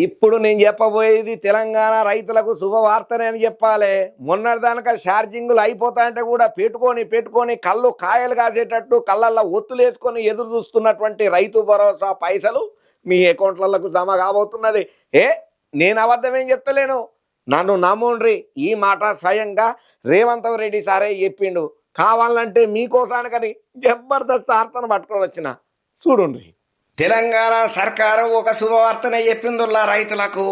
ఇప్పుడు నేను చెప్పబోయేది తెలంగాణ రైతులకు శుభవార్తనే అని చెప్పాలి. మొన్నటిదానక ఛార్జింగులు అయిపోతా అంటే కూడా పెట్టుకొని కళ్ళు కాయలు కాసేటట్టు కళ్ళల్లో ఒత్తులేసుకొని ఎదురు చూస్తున్నటువంటి రైతు భరోసా పైసలు మీ అకౌంట్లకు జమ కాబోతున్నది. నేను అబద్ధమేం చెప్తలేను, నన్ను నమ్ముండ్రి. ఈ మాట స్వయంగా రేవంత్ రెడ్డి సారే చెప్పిండు. కావాలంటే మీకోసానికని జబర్దస్త్ వార్తను పట్టుకొని వచ్చిన చూడుండ్రి. తెలంగాణ సర్కారు ఒక శుభవార్తనే చెప్పిందిలా రైతులకు.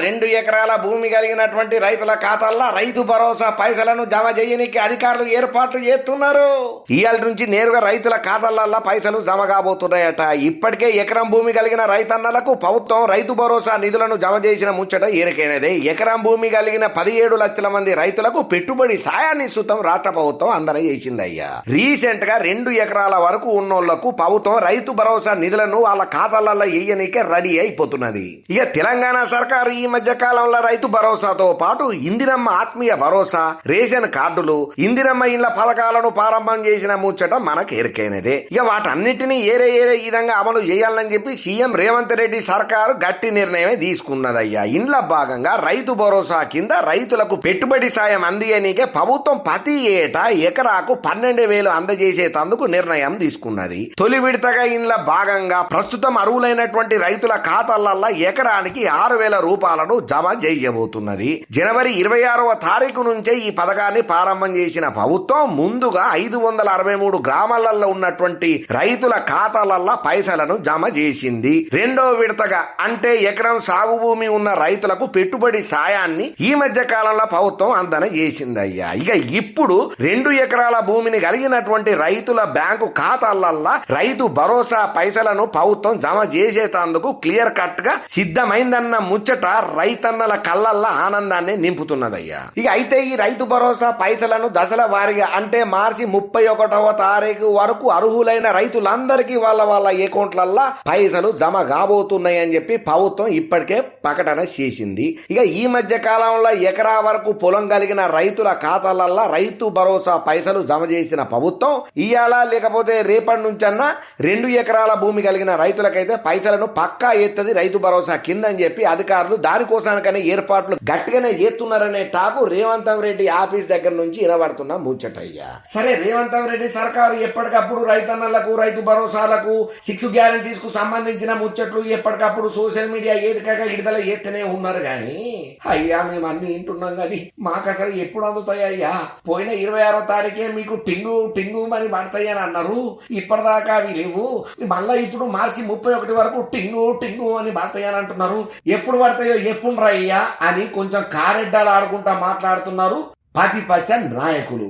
2 ఎకరాల భూమి కలిగినటువంటి రైతుల ఖాతాల్లో రైతు భరోసా పైసలను జమ చేయడానికి అధికారులు ఏర్పాట్లు చేస్తున్నారు. ఇవాళ నుంచి నేరుగా రైతుల ఖాతాలలో పైసలు జమ కాబోతున్నాయట. ఇప్పటికే ఎకరం భూమి కలిగిన రైతన్నలకు ప్రభుత్వం రైతు భరోసా నిధులను జమ చేసిన ముచ్చట ఎరికైనదే. ఎకరం భూమి కలిగిన 17 లక్షల మంది రైతులకు పెట్టుబడి సాయాన్ని సుతం రాష్ట్ర ప్రభుత్వం అందజేసిందయ్యా. రీసెంట్ గా 2 ఎకరాల వరకు ఉన్నోళ్లకు ప్రభుత్వం రైతు భరోసా నిధులను వాళ్ళ ఖాతాలలో వేయనికే రెడీ అయిపోతున్నది. ఇక తెలంగాణ సర్కారు ఈ మధ్య కాలంలో రైతు భరోసాతో పాటు ఇందిరమ్మ ఆత్మీయ భరోసా, రేషన్ కార్డులు, ఇందిరమ్మ ఇండ్ల పథకాలను ప్రారంభం చేసిన ముచ్చట మనకు ఎరికైనదే. ఇక వాటన్నిటినీ ఏరే విధంగా అమలు చేయాలని చెప్పి సీఎం రేవంత్ రెడ్డి సర్కారు గట్టి నిర్ణయమే తీసుకున్నదయ్యా. ఇండ్ల భాగంగా రైతు భరోసా కింద రైతులకు పెట్టుబడి సాయం అందియనికే ప్రభుత్వం ప్రతి ఏటా ఎకరాకు 12,000 అందజేసేందుకు నిర్ణయం తీసుకున్నది. తొలి విడతగా ఇండ్ల భాగంగా ప్రస్తుతం అర్హులైనటువంటి రైతుల ఖాతాలలో ఎకరానికి 6,000 రూపాయలను జమ చేయబోతున్నది. జనవరి 26వ తారీఖు నుంచే ఈ పథకాన్ని ప్రారంభం చేసిన ప్రభుత్వం ముందుగా 563 గ్రామాలలో ఉన్నటువంటి రైతుల ఖాతాలలో పైసలను జమ చేసింది. రెండో విడతగా అంటే ఎకరం సాగు భూమి ఉన్న రైతులకు పెట్టుబడి సాయాన్ని ఈ మధ్య కాలంలో ప్రభుత్వం అందజేసిందయ్యా. ఇక ఇప్పుడు 2 ఎకరాల భూమిని కలిగినటువంటి రైతుల బ్యాంకు ఖాతాలలో రైతు భరోసా పైసలను ప్రభుత్వం జమ చేసేందుకు క్లియర్ కట్ గా సిద్ధమైందన్న ముచ్చట రైతన్నల కళ్ళల్లో ఆనందాన్ని నింపుతున్నదయ్యా. ఇక అయితే ఈ రైతు భరోసా పైసలను దశల వారీగా అంటే మార్చి 31వ తారీఖు వరకు అర్హులైన రైతులందరికీ వాళ్ళ అకౌంట్లల్లో పైసలు జమ కాబోతున్నాయి అని చెప్పి ప్రభుత్వం ఇప్పటికే ప్రకటన చేసింది. ఇక ఈ మధ్య కాలంలో ఎకరా వరకు పొలం కలిగిన రైతుల ఖాతాలల్లో రైతు భరోసా పైసలు జమ చేసిన ప్రభుత్వం ఇవాళ లేకపోతే రేపటి నుంచన్నా 2 ఎకరాల భూమి కలిగిన రైతులకైతే పైసలను పక్కా ఎత్తది రైతు భరోసా కింద అని చెప్పి అధికారులు దానికోసానికనే ఏర్పాట్లు గట్టిగానే చేస్తున్నారనే టాకు రేవంత్ రెడ్డి ఆఫీస్ దగ్గర నుంచి వినబడుతున్న ముచ్చటయ్యా. సరే, రేవంత్ రెడ్డి సర్కారు ఎప్పటికప్పుడు రైతన్నలకు రైతు భరోసాలకు 6 గ్యారంటీస్ కు సంబంధించిన ముచ్చట్లు ఎప్పటికప్పుడు సోషల్ మీడియా ఏదికగా విడుదల చేస్తూనే ఉన్నారు. గాని అయ్యా మేము అన్ని వింటున్నాం గాని మాకు అసలు ఎప్పుడు అందుతాయ్యా? పోయిన 26వ తారీఖే మీకు టింగు మరి పడతాయని అన్నారు. ఇప్పటిదాకా అవి లేవు. మళ్ళా ఇప్పుడు మార్చి 31 వరకు టింగు అని పడతాయని అంటున్నారు. ఎప్పుడు పడతాయో ఎప్పుడు రయ్యా అని కొంచెం కారెడ్డాలు ఆడుకుంటా మాట్లాడుతున్నారు ప్రతిపక్ష నాయకులు.